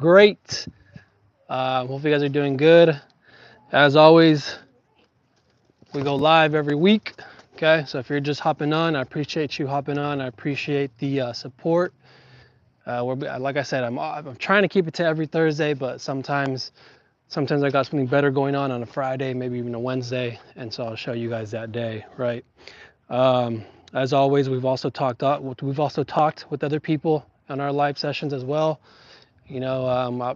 great. Hope you guys are doing good. As always, we go live every week. Okay, so if you're just hopping on, I appreciate you hopping on. I appreciate the support. Like I said, I'm trying to keep it to every Thursday, but sometimes I got something better going on a Friday, maybe even a Wednesday, and so I'll show you guys that day, right? As always, we've also talked with other people on our live sessions as well.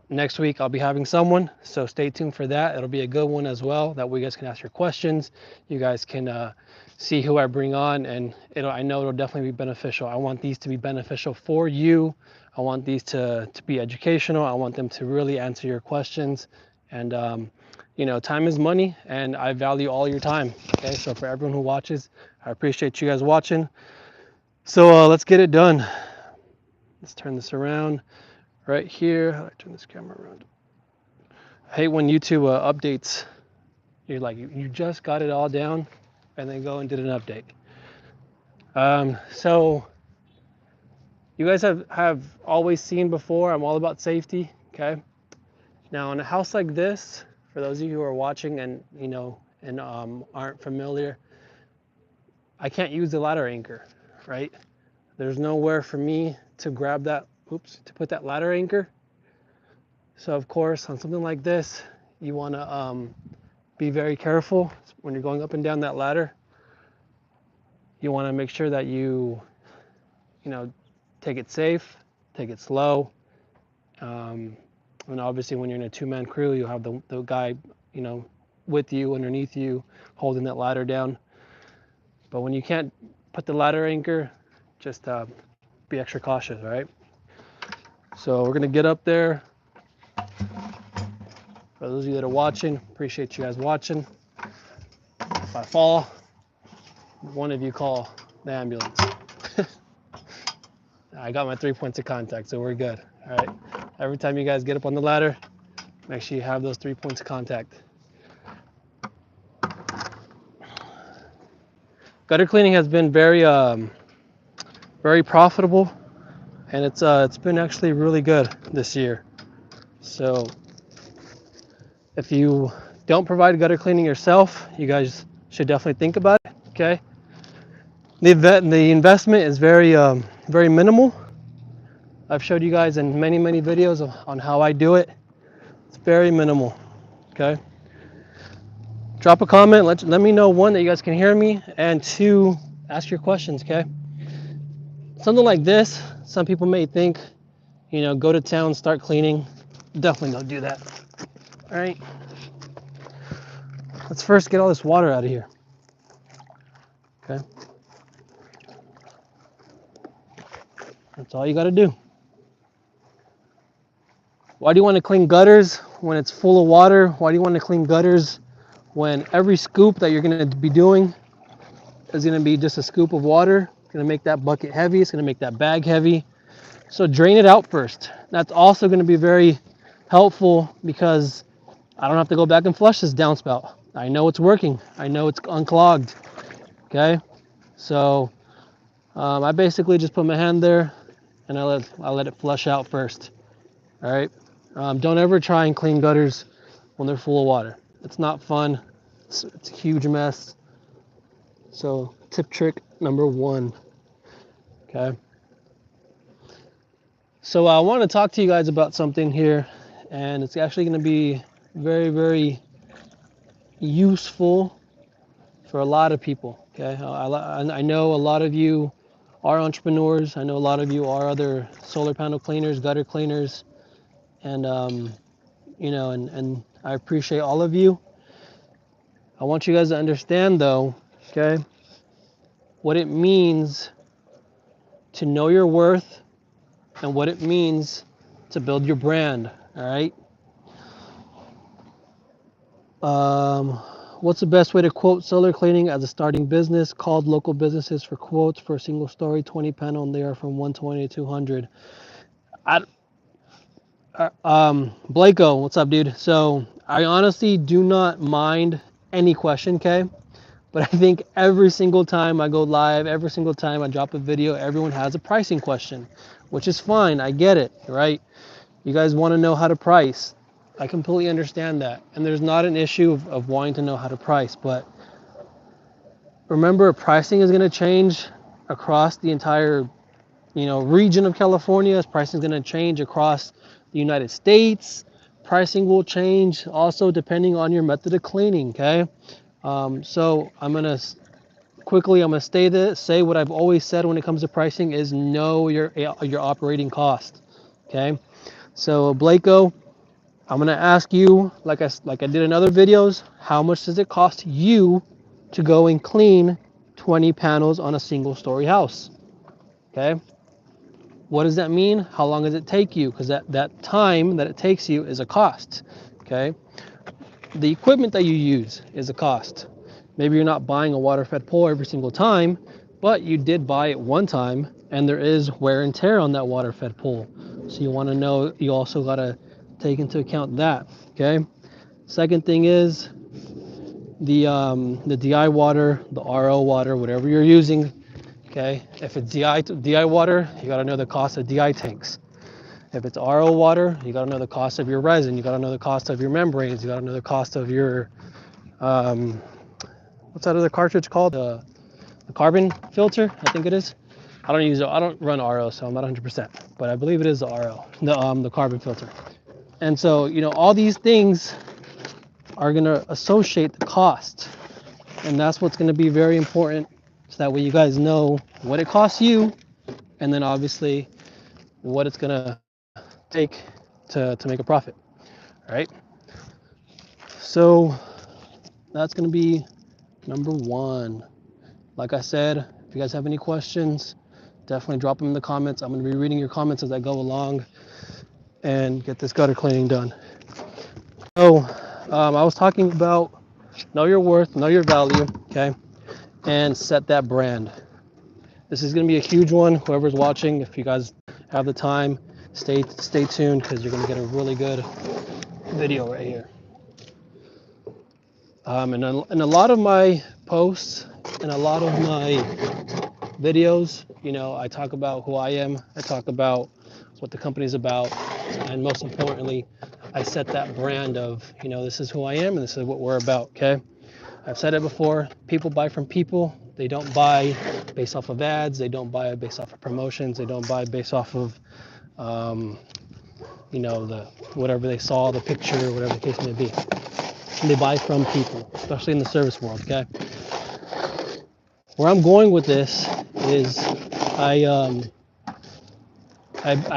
Next week I'll be having someone, so stay tuned for that. It'll be a good one as well. That way you guys can ask your questions. You guys can see who I bring on, and I know it'll definitely be beneficial. I want these to be beneficial for you. I want these to be educational. I want them to really answer your questions. And time is money, and I value all your time. Okay, so for everyone who watches, I appreciate you guys watching. So let's get it done. Let's turn this around. Right here, how do I turn this camera around? I hate when YouTube updates. You're like, you just got it all down, and then go and did an update. So you guys have always seen before, I'm all about safety, okay? Now in a house like this, for those of you who are watching and aren't familiar, I can't use the ladder anchor, right? There's nowhere for me to grab that, to put that ladder anchor. So of course, on something like this, you want to be very careful when you're going up and down that ladder. You want to make sure that you take it safe, take it slow. And obviously, when you're in a two-man crew, you'll have the guy, with you, underneath you, holding that ladder down. But when you can't put the ladder anchor, just be extra cautious, right? So we're gonna get up there. For those of you that are watching, appreciate you guys watching. If I fall, one of you call the ambulance. I got my 3 points of contact, so we're good. All right. Every time you guys get up on the ladder, make sure you have those 3 points of contact. Gutter cleaning has been very profitable, and it's been actually really good this year. So if you don't provide gutter cleaning yourself, you guys should definitely think about it. Okay. The investment is very minimal. I've showed you guys in many videos on how I do it. It's very minimal. Okay. Drop a comment. Let me know, one, that you guys can hear me, and two, ask your questions. Okay. Something like this, some people may think, go to town, start cleaning. Definitely don't do that. All right. Let's first get all this water out of here. Okay. That's all you got to do. Why do you want to clean gutters when it's full of water? Why do you want to clean gutters when every scoop that you're going to be doing is going to be just a scoop of water? It's going to make that bucket heavy. It's going to make that bag heavy. So drain it out first. That's also going to be very helpful because I don't have to go back and flush this downspout. I know it's working. I know it's unclogged. Okay. So I basically just put my hand there and I let it flush out first. All right. Don't ever try and clean gutters when they're full of water. It's not fun. It's a huge mess. So tip trick number 1. Okay. So I want to talk to you guys about something here, and it's actually going to be very useful for a lot of people. Okay. I know a lot of you are entrepreneurs. I know a lot of you are other solar panel cleaners, gutter cleaners, and and I appreciate all of you. I want you guys to understand, though, okay, what it means to know your worth and what it means to build your brand. All right. What's the best way to quote solar cleaning as a starting business? Called local businesses for quotes for a single story 20 panel, and they are from 120 to 200. Blako, what's up, dude? So I honestly do not mind any question, okay? But I think every single time I go live, every single time I drop a video, everyone has a pricing question, which is fine. I get it, right? You guys want to know how to price. I completely understand that. And there's not an issue of wanting to know how to price, but remember, pricing is going to change across the entire, region of California. Pricing is going to change across the United States. Pricing will change also depending on your method of cleaning, okay? So I'm going to say what I've always said when it comes to pricing is know your operating cost, okay? So Blako, I'm going to ask you, like I did in other videos, how much does it cost you to go and clean 20 panels on a single story house? Okay. What does that mean? How long does it take you? Because that time that it takes you is a cost. Okay. The equipment that you use is a cost. Maybe you're not buying a water fed pole every single time, but you did buy it one time and there is wear and tear on that water fed pole. So you want to know, you also got to take into account that. Okay. Second thing is the DI water, the RO water, whatever you're using. Okay, if it's DI water, you got to know the cost of DI tanks. If it's RO water, you got to know the cost of your resin. You got to know the cost of your membranes. You got to know the cost of your what's that other cartridge called? The carbon filter, I think it is. I don't run RO, so I'm not 100%, but I believe it is the RO, the carbon filter. And so, all these things are going to associate the cost. And that's what's going to be very important. So that way you guys know what it costs you, and then obviously what it's going to take to make a profit. All right. So that's going to be number one. Like I said, if you guys have any questions, definitely drop them in the comments. I'm going to be reading your comments as I go along and get this gutter cleaning done. So I was talking about know your worth, know your value, okay, and set that brand. This is going to be a huge one. Whoever's watching, if you guys have the time, stay tuned because you're going to get a really good video right here. And a lot of my posts and a lot of my videos, I talk about who I am. I talk about what the company's about. And most importantly, I set that brand of, this is who I am and this is what we're about, okay? I've said it before, people buy from people. They don't buy based off of ads. They don't buy based off of promotions. They don't buy based off of, the whatever they saw, the picture, whatever the case may be. And they buy from people, especially in the service world, okay? Where I'm going with this is I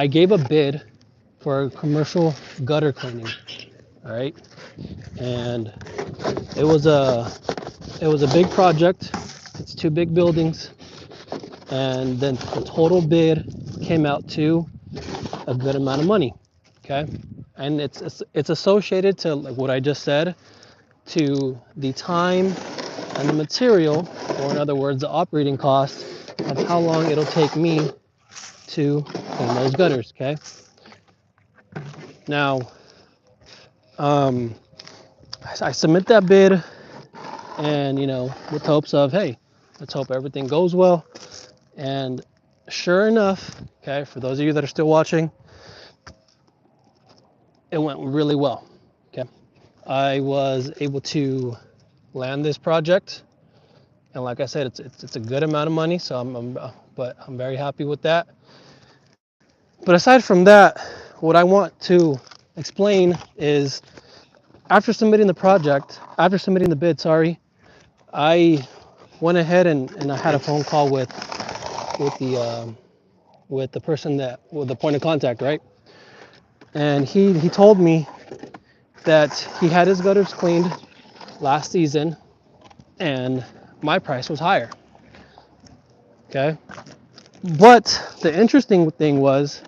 gave a bid for a commercial gutter cleaning, all right? And it was a big project. It's 2 big buildings, and then the total bid came out to a good amount of money, okay? And it's associated to, like what I just said, to the time and the material, or in other words, the operating cost of how long it'll take me to clean those gutters, okay? Now, I submit that bid, and with hopes of, hey, let's hope everything goes well. And sure enough, okay, for those of you that are still watching, it went really well, okay? I was able to land this project, and like I said, it's a good amount of money, so I'm very happy with that. But aside from that, what I want to explain is after submitting the bid, I went ahead and I had a phone call with the person with the point of contact, right? And he told me that he had his gutters cleaned last season and my price was higher. Okay? But the interesting thing was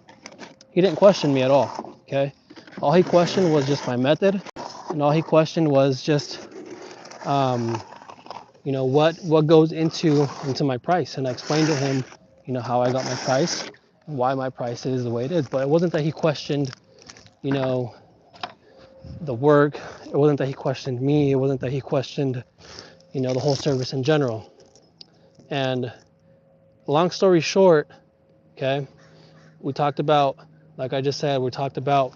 he didn't question me at all. Okay? All he questioned was just my method, and all he questioned was just what goes into my price. And I explained to him, how I got my price and why my price is the way it is. But it wasn't that he questioned, the work. It wasn't that he questioned me. It wasn't that he questioned, the whole service in general. And long story short, okay, we talked about Like I just said, we talked about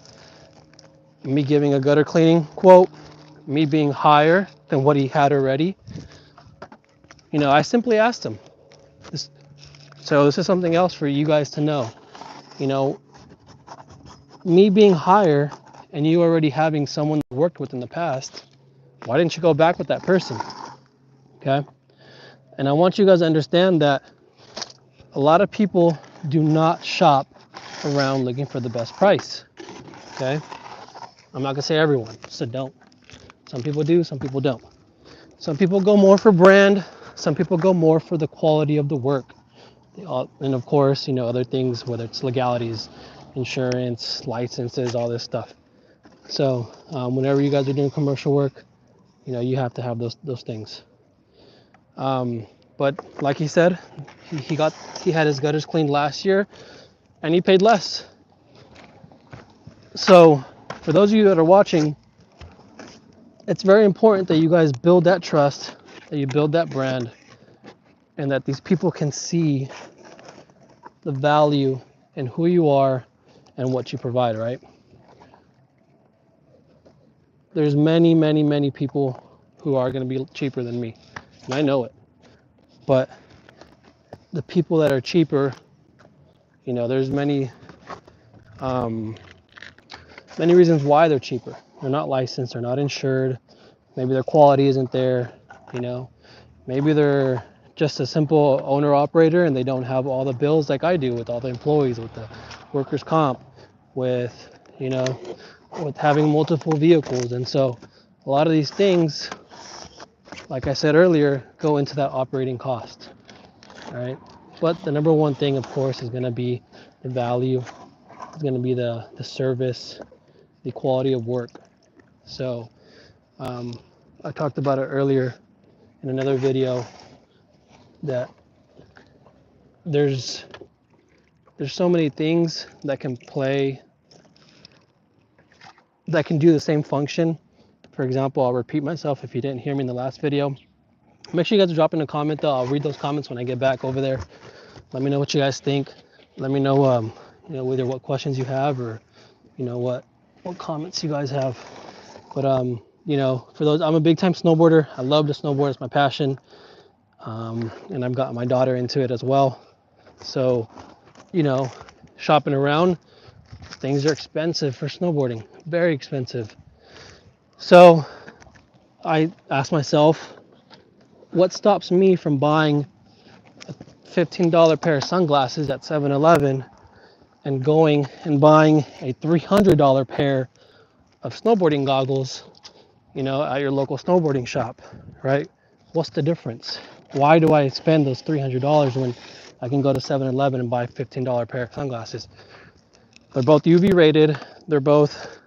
me giving a gutter cleaning quote, me being higher than what he had already. You know, I simply asked him. So this is something else for you guys to know. You know, me being higher and you already having someone you worked with in the past, why didn't you go back with that person? Okay. And I want you guys to understand that a lot of people do not shop around looking for the best price. Okay. I'm not gonna say everyone, so don't. Some people do, some people don't. Some people go more for brand, some people go more for the quality of the work. And of course, you know, other things, whether it's legalities, insurance, licenses, all this stuff. So whenever you guys are doing commercial work, you know, you have to have those things. But like he said, he had his gutters cleaned last year and he paid less. So for those of you that are watching, it's very important that you guys build that trust, that you build that brand, and that these people can see the value in who you are and what you provide, right? There's many people who are going to be cheaper than me, and I know it. But the people that are cheaper, you know, there's many reasons why they're cheaper. They're not licensed, they're not insured, maybe their quality isn't there, you know, maybe they're just a simple owner operator and they don't have all the bills like I do with all the employees, with the workers' comp, with, you know, with having multiple vehicles. And so a lot of these things, like I said earlier, go into that operating cost, right? But the number one thing, of course, is going to be the value. It's going to be the service, the quality of work. So I talked about it earlier in another video that there's so many things that can play, that can do the same function. For example, I'll repeat myself if you didn't hear me in the last video. Make sure you guys drop in a comment though. I'll read those comments when I get back over there. Let me know what you guys think. Let me know, you know, either what questions you have or, you know, what comments you guys have. But you know, for those, I'm a big time snowboarder. I love to snowboard. It's my passion. And I've got my daughter into it as well. So, you know, shopping around, things are expensive for snowboarding, very expensive. So I asked myself, what stops me from buying a $15 pair of sunglasses at 7-Eleven and going and buying a $300 pair of snowboarding goggles, you know, at your local snowboarding shop, right? What's the difference? Why do I spend those $300 when I can go to 7-Eleven and buy a $15 pair of sunglasses? They're both UV rated. They're both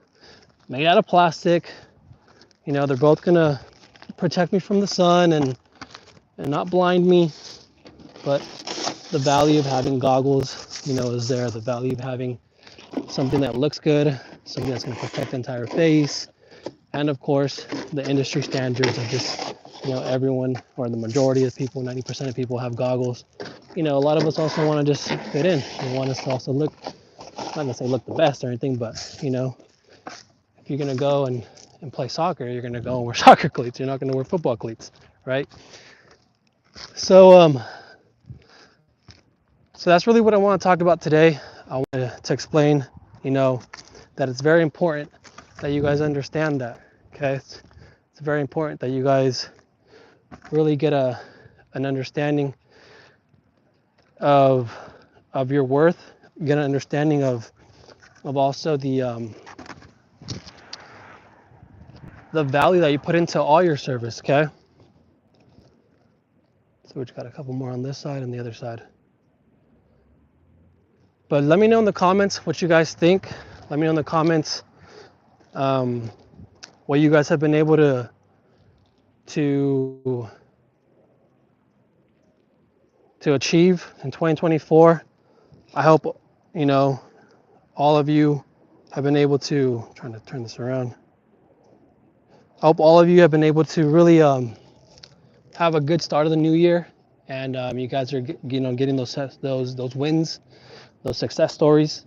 made out of plastic. You know, they're both gonna protect me from the sun and not blind me. But the value of having goggles, you know, is there. The value of having something that looks good, something that's gonna protect the entire face, and of course, the industry standards of just, you know, everyone or the majority of people, 90% of people have goggles. You know, a lot of us also want to just fit in. We want us to also look, not gonna say look the best or anything, but you know, if you're gonna go and play soccer, you're gonna go and wear soccer cleats. You're not gonna wear football cleats, right? So so that's really what I want to talk about today. I wanted to explain, you know, that it's very important that you guys understand that. Okay, it's very important that you guys really get an understanding of your worth, get an understanding of also the value that you put into all your service. Okay, so we've got a couple more on this side and the other side. But let me know in the comments what you guys think. Let me know in the comments what you guys have been able to achieve in 2024. I hope, you know, all of you have been able to, I'm trying to turn this around. I hope all of you have been able to really have a good start of the new year, and you guys are, you know, getting those wins, those success stories,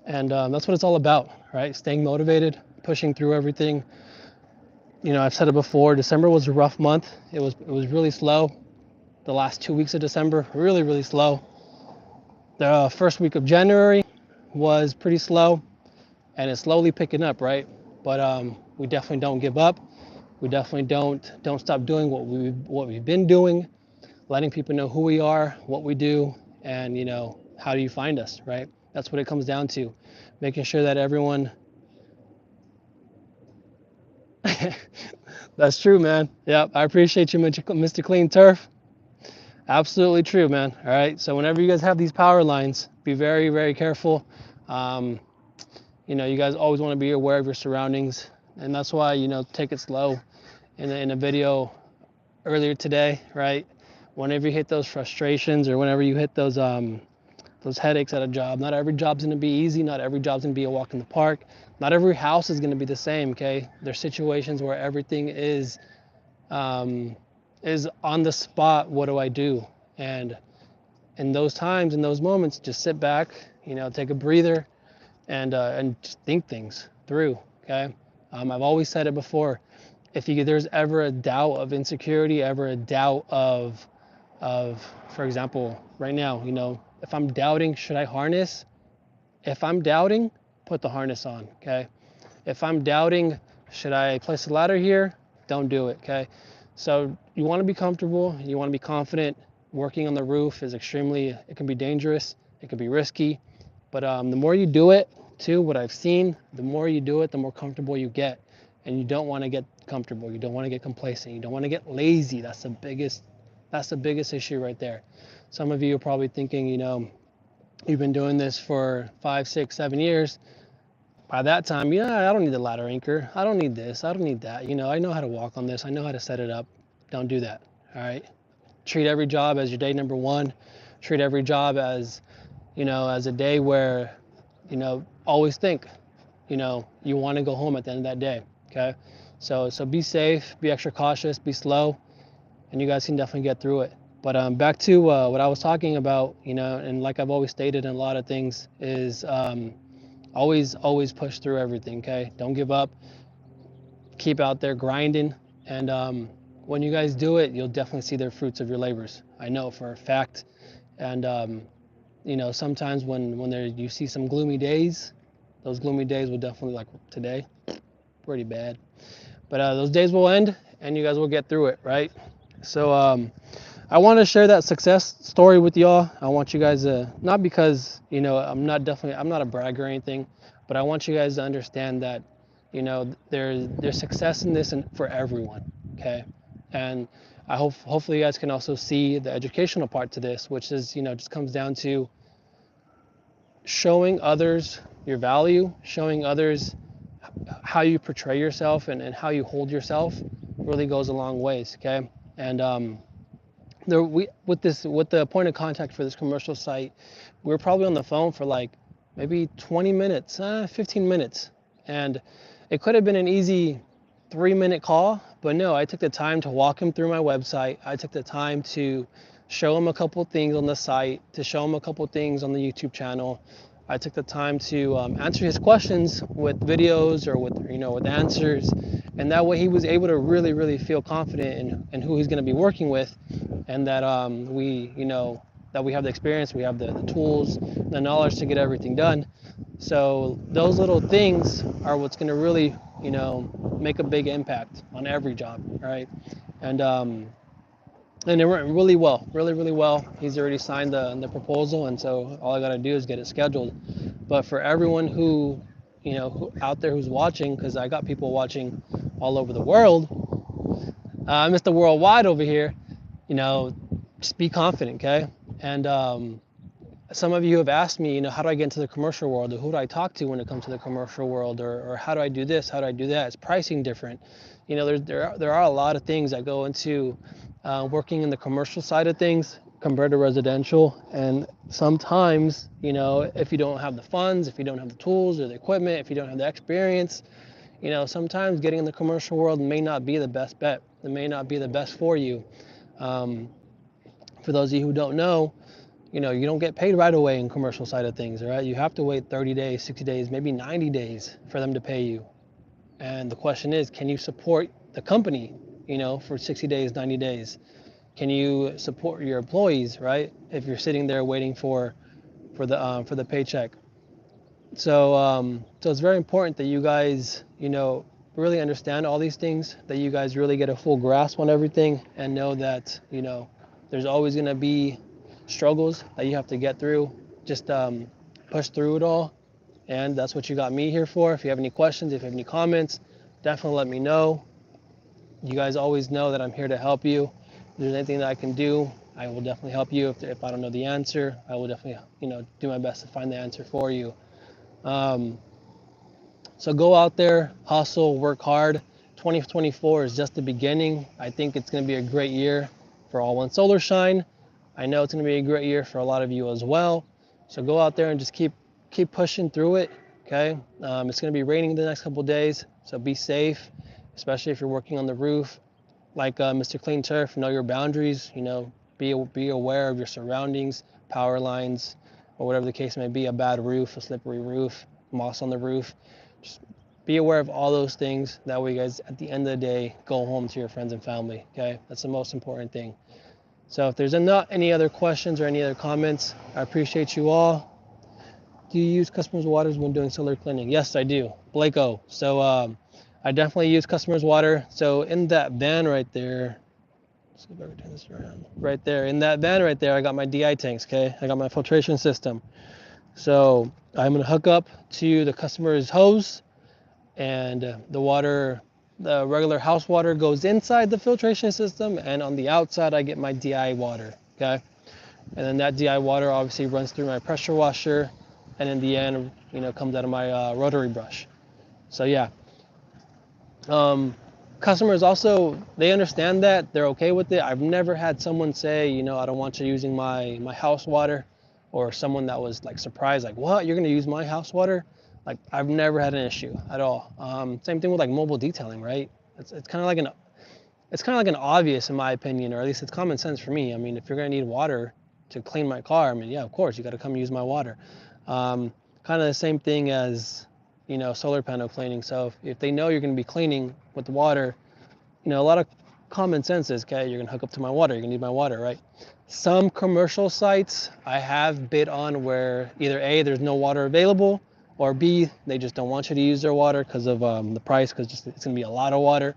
And that's what it's all about, right? Staying motivated, pushing through everything. You know, I've said it before, December was a rough month. It was really slow. The last 2 weeks of December, really, really slow. The first week of January was pretty slow, and it's slowly picking up, right? But we definitely don't give up. We definitely don't stop doing what we've been doing, letting people know who we are, what we do, and how do you find us, right? That's what it comes down to, making sure that everyone. That's true, man. Yep, I appreciate you, Mr. Clean Turf. Absolutely true, man. All right, so whenever you guys have these power lines, be very, very careful. Um, you guys always want to be aware of your surroundings, and that's why take it slow. In a video earlier today, right? Whenever you hit those frustrations or whenever you hit those headaches at a job, not every job's going to be easy. Not every job's going to be a walk in the park. Not every house is going to be the same. Okay, there's situations where everything is on the spot. What do I do? And in those times, in those moments, just sit back, take a breather, and just think things through. Okay, I've always said it before. If there's ever a doubt of insecurity, ever a doubt of, for example, right now, if I'm doubting, should I harness? If I'm doubting, put the harness on. Okay. If I'm doubting, should I place a ladder here? Don't do it. Okay. So you want to be comfortable. You want to be confident. Working on the roof is it can be dangerous. It can be risky. But the more you do it, too, what I've seen, the more you do it, the more comfortable you get. And you don't want to get comfortable. You don't want to get complacent. You don't want to get lazy. That's the biggest issue right there. Some of you are probably thinking, you've been doing this for 5, 6, 7 years. By that time, I don't need the ladder anchor. I don't need this. I don't need that. I know how to walk on this. I know how to set it up. Don't do that. All right. Treat every job as your day number one. Treat every job as a day where, always think, you want to go home at the end of that day. Okay. So be safe, be extra cautious, be slow, and you guys can definitely get through it. But back to what I was talking about, and like I've always stated in a lot of things, is always push through everything. Okay. Don't give up. Keep out there grinding, and when you guys do it, you'll definitely see the fruits of your labors. I know for a fact. And sometimes when you see some gloomy days, those gloomy days will definitely, like today, pretty bad. But those days will end, and you guys will get through it, right? So I want to share that success story with y'all. I want you guys to, not because I'm not a bragger or anything, but I want you guys to understand that there's success in this and for everyone. Okay, and hopefully you guys can also see the educational part to this, which is just comes down to showing others your value, showing others how you portray yourself and how you hold yourself really goes a long ways. Okay, and with the point of contact for this commercial site, we were probably on the phone for like maybe 20 minutes, 15 minutes, and it could have been an easy 3-minute call, but no, I took the time to walk him through my website. I took the time to show him a couple things on the site, to show him a couple things on the YouTube channel. I took the time to answer his questions with videos or with answers, and that way he was able to really, really feel confident in who he's going to be working with, and that that we have the experience, we have the tools, the knowledge to get everything done. So those little things are what's going to really make a big impact on every job, right? And it went really well, really, really well. He's already signed the proposal, and so all I got to do is get it scheduled. But for everyone who out there who's watching, because I got people watching all over the world, Mr. Worldwide over here, just be confident, okay? And some of you have asked me, how do I get into the commercial world, or who do I talk to when it comes to the commercial world, or how do I do this, how do I do that? Is pricing different? There are a lot of things that go into working in the commercial side of things compared to residential, and sometimes, if you don't have the funds, if you don't have the tools or the equipment, if you don't have the experience, sometimes getting in the commercial world may not be the best bet. It may not be the best for you. For those of you who don't know, you know, you don't get paid right away in commercial side of things, right? You have to wait 30 days, 60 days, maybe 90 days for them to pay you. And the question is, can you support the company, you know, for 60 days, 90 days? Can you support your employees, right? If you're sitting there waiting for the paycheck. So it's very important that you guys, you know, really understand all these things, that you guys really get a full grasp on everything, and know that, you know, there's always going to be struggles that you have to get through. Just push through it all, and that's what you got me here for. If you have any questions, if you have any comments, definitely let me know. You guys always know that I'm here to help you. If there's anything that I can do, I will definitely help you. If I don't know the answer, I will definitely, you know, do my best to find the answer for you. Um, so go out there, hustle, work hard. 2024 is just the beginning. I think it's going to be a great year for All One Solar Shine. I know it's going to be a great year for a lot of you as well. So go out there and just keep pushing through it. Okay. It's going to be raining the next couple of days, so be safe, especially if you're working on the roof. Like Mr. Clean Turf, know your boundaries. You know, be aware of your surroundings, power lines, or whatever the case may be. A bad roof, a slippery roof, moss on the roof. Just be aware of all those things. That way, you guys, at the end of the day, go home to your friends and family. Okay, that's the most important thing. So if there's not any other questions or any other comments, I appreciate you all. Do you use customers' waters when doing solar cleaning? Yes, I do. Blakeo. So I definitely use customers' water. So in that van right there, let's see if I can turn this around. Right there, in that van right there, I got my DI tanks, okay? I got my filtration system. So I'm gonna hook up to the customer's hose, and the water, the regular house water goes inside the filtration system, and on the outside I get my DI water, okay? And then that DI water obviously runs through my pressure washer, and in the end, you know, comes out of my rotary brush. So yeah, customers also, they understand that, they're okay with it. I've never had someone say, you know, I don't want you using my house water, or someone that was like surprised, like, what, you're gonna use my house water? Like, I've never had an issue at all. Same thing with like mobile detailing, right? It's kind of like an obvious, in my opinion, or at least it's common sense for me. I mean, if you're gonna need water to clean my car, I mean, yeah, of course you got to come use my water. Kind of the same thing as, you know, solar panel cleaning. So if they know you're going to be cleaning with the water, you know, a lot of common sense is, okay, you're going to hook up to my water, you're going to need my water, right? Some commercial sites I have bid on where either A, there's no water available, or B, they just don't want you to use their water because of the price, because it's going to be a lot of water.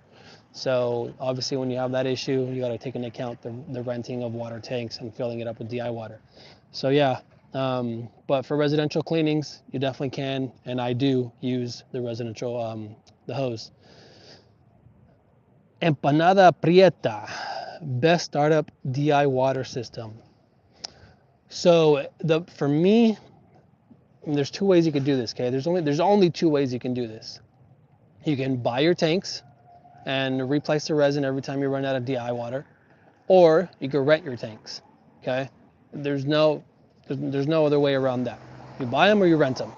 So obviously when you have that issue, you got to take into account the renting of water tanks and filling it up with DI water. So yeah, but for residential cleanings, you definitely can, and I do use the residential, the hose. Empanada Prieta, best startup DI water system. So for me, there's two ways you could do this, okay? There's only two ways you can do this. You can buy your tanks and replace the resin every time you run out of DI water, or you can rent your tanks, okay? There's no other way around that. You buy them or you rent them.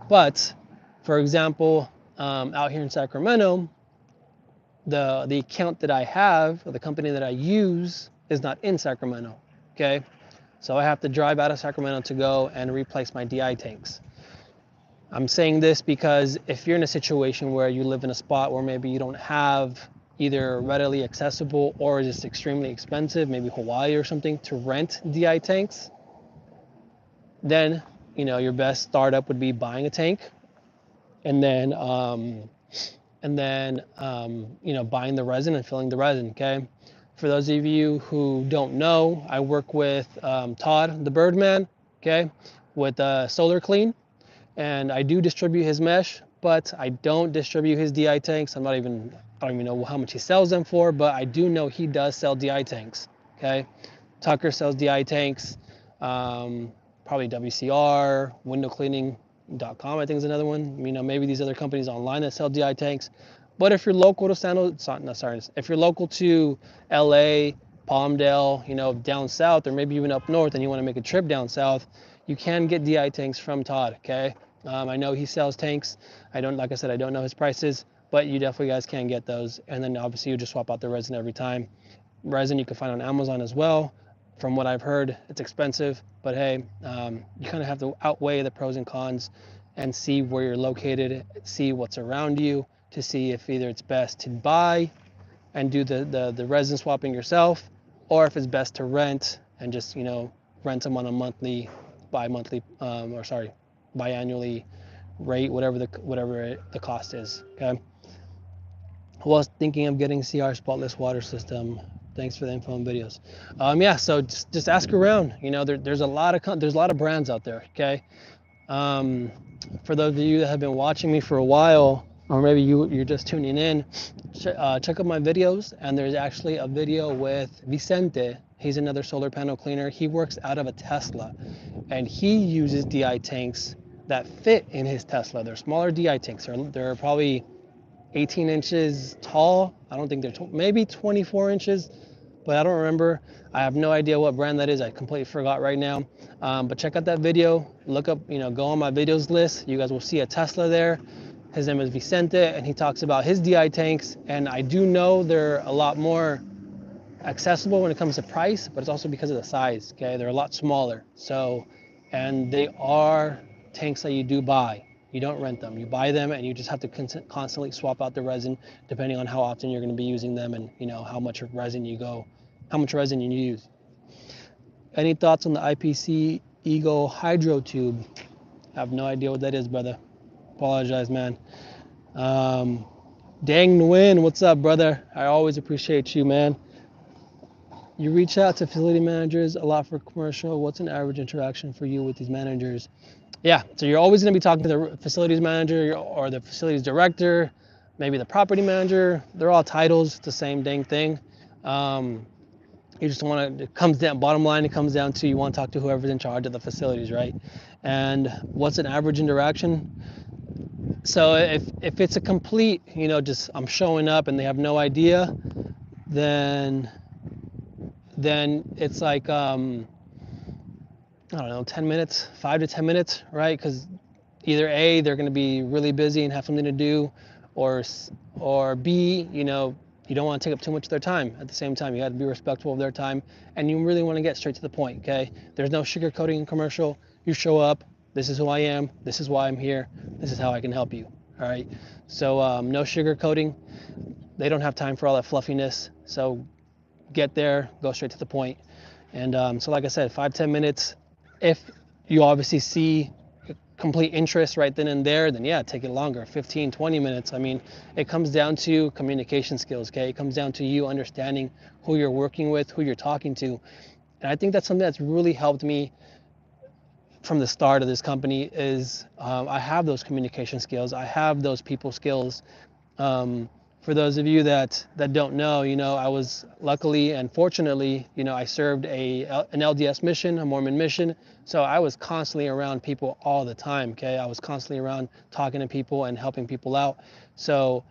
But for example, out here in Sacramento, the account that I have, or the company that I use, is not in Sacramento, okay? So I have to drive out of Sacramento to go and replace my DI tanks. I'm saying this because if you're in a situation where you live in a spot where maybe you don't have either readily accessible or just extremely expensive, maybe Hawaii or something, to rent DI tanks, then, you know, your best startup would be buying a tank, and then you know, buying the resin and filling the resin, okay? For those of you who don't know, I work with Todd the Birdman, okay, with Solar Clean, and I do distribute his mesh, but I don't distribute his DI tanks. I don't even know how much he sells them for, but I do know he does sell DI tanks, okay? Tucker sells DI tanks, probably WCR, windowcleaning.com, I think is another one. You know, maybe these other companies online that sell DI tanks. But if you're local to if you're local to LA, Palmdale, you know, down south, or maybe even up north, and you want to make a trip down south, you can get DI tanks from Todd, okay? I know he sells tanks. Like I said, I don't know his prices, but you definitely guys can get those. And then obviously you just swap out the resin every time. Resin you can find on Amazon as well. From what I've heard, it's expensive, but hey, you kind of have to outweigh the pros and cons and see where you're located, see what's around you to see if either it's best to buy and do the resin swapping yourself, or if it's best to rent and just, rent them on a monthly, bi-monthly, biannually rate, whatever the cost is. Okay. Who was thinking of getting CR spotless water system? Thanks for the info and videos. Yeah, so just ask around. There's a lot of brands out there. Okay. For those of you that have been watching me for a while, or maybe you're just tuning in, check out my videos. And there's actually a video with Vicente. He's another solar panel cleaner. He works out of a Tesla, and he uses DI tanks that fit in his Tesla. They're smaller DI tanks. They're probably 18 inches tall. I don't think they're maybe 24 inches, but I don't remember. I have no idea what brand that is. I completely forgot right now. But check out that video. Look up, go on my videos list. You guys will see a Tesla there. His name is Vicente, and he talks about his DI tanks. And I do know they're a lot more accessible when it comes to price, but it's also because of the size. Okay, they're a lot smaller. So, and they are tanks that you do buy. You don't rent them. You buy them, and you just have to constantly swap out the resin depending on how often you're going to be using them, and how much resin you use. Any thoughts on the IPC Eagle Hydro Tube? I have no idea what that is, brother. Apologize, man. Dang Nguyen, what's up, brother? I always appreciate you, man. You reach out to facility managers a lot for commercial. What's an average interaction for you with these managers? Yeah, so you're always going to be talking to the facilities manager or the facilities director, maybe the property manager. They're all titles. It's the same dang thing. You just want to, it comes down, bottom line, it comes down to you want to talk to whoever's in charge of the facilities, right? And what's an average interaction? So if it's a complete, just I'm showing up and they have no idea, then it's like, I don't know, 10 minutes, 5 to 10 minutes, right? Because either A, they're going to be really busy and have something to do, or B, you don't want to take up too much of their time. At the same time, you got to be respectful of their time, and you really want to get straight to the point, okay? There's no sugarcoating in commercial. You show up, this is who I am, this is why I'm here, this is how I can help you, all right? So no sugarcoating. They don't have time for all that fluffiness, so get there, go straight to the point. And so like I said, 5-10 minutes. If you obviously see complete interest right then and there, then yeah, take it longer, 15-20 minutes. I mean, it comes down to communication skills, okay? It comes down to you understanding who you're working with, who you're talking to. And I think that's something that's really helped me from the start of this company is I have those communication skills. I have those people skills. For those of you that don't know, I was luckily and fortunately, I served an LDS mission, a Mormon mission. So I was constantly around people all the time, okay? I was constantly around talking to people and helping people out. So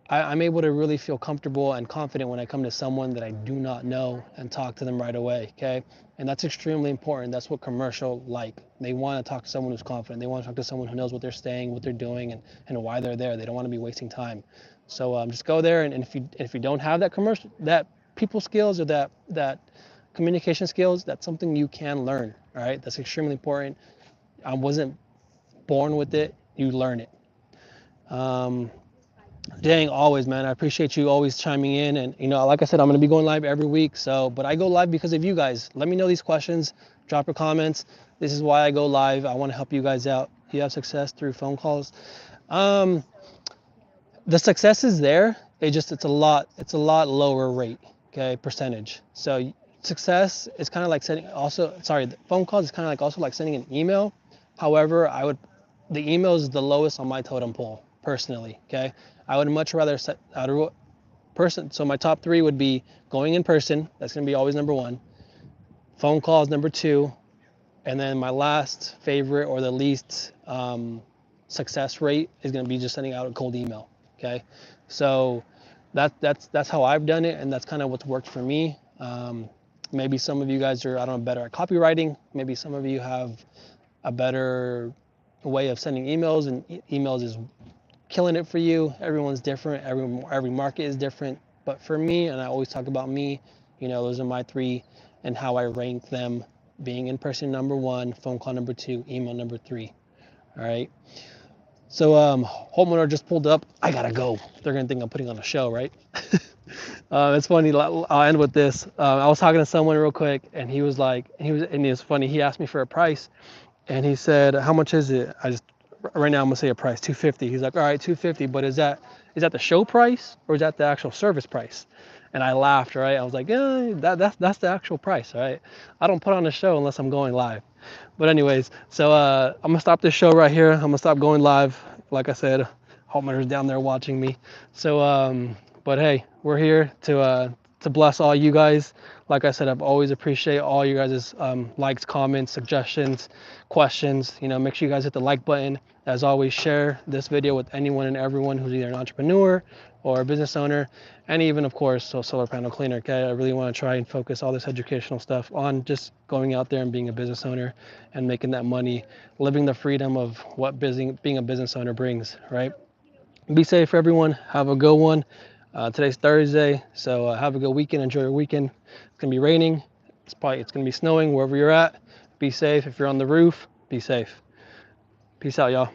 I'm able to really feel comfortable and confident when I come to someone that I do not know and talk to them right away, okay? And that's extremely important. That's what commercial like. They want to talk to someone who's confident. They want to talk to someone who knows what they're saying, what they're doing, and why they're there. They don't want to be wasting time. So just go there, and if you don't have that people skills or that communication skills, that's something you can learn. All right, that's extremely important. I wasn't born with it. You learn it. Dang, always, man. I appreciate you always chiming in, and like I said, I'm gonna be going live every week. But I go live because of you guys. Let me know these questions. Drop your comments. This is why I go live. I want to help you guys out. You have success through phone calls. The success is there. It's a lot lower rate, okay, percentage. So success is kind of like the phone calls is kind of like also like sending an email. However, the email is the lowest on my totem pole personally, okay? I would much rather so my top 3 would be going in person. That's going to be always number 1. Phone calls number 2. And then my last favorite or the least success rate is going to be just sending out a cold email. Okay, so that's how I've done it, and that's kind of what's worked for me. Maybe some of you guys are, I don't know, better at copywriting. Maybe some of you have a better way of sending emails, and emails is killing it for you. Everyone's different. Every market is different. But for me, and I always talk about me, those are my 3 and how I rank them, being in person number 1, phone call number 2, email number 3. All right. So homeowner just pulled up. I gotta go. They're gonna think I'm putting on a show, right? It's funny. I'll end with this. I was talking to someone real quick, and he was like, and it was funny. He asked me for a price, and he said, "How much is it?" Right now I'm gonna say a price, 250. He's like, "All right, 250, but is that the show price or is that the actual service price?" And I laughed, right? I was like, "Yeah, that's the actual price, right? I don't put on a show unless I'm going live." But anyways, so I'm gonna stop this show right here. I'm gonna stop going live. Like I said, homeowner's down there watching me. So, but hey, we're here to bless all you guys. Like I said, I've always appreciate all you guys' likes, comments, suggestions, questions. You know, make sure you guys hit the like button. As always, share this video with anyone and everyone who's either an entrepreneur or a business owner, and even, of course, a solar panel cleaner. Okay, I really want to try and focus all this educational stuff on just going out there and being a business owner and making that money, living the freedom of what being a business owner brings. Right? Be safe, everyone. Have a good one. Today's Thursday, so have a good weekend. Enjoy your weekend. It's gonna be raining. It's gonna be snowing wherever you're at. Be safe. If you're on the roof, be safe. Peace out, y'all.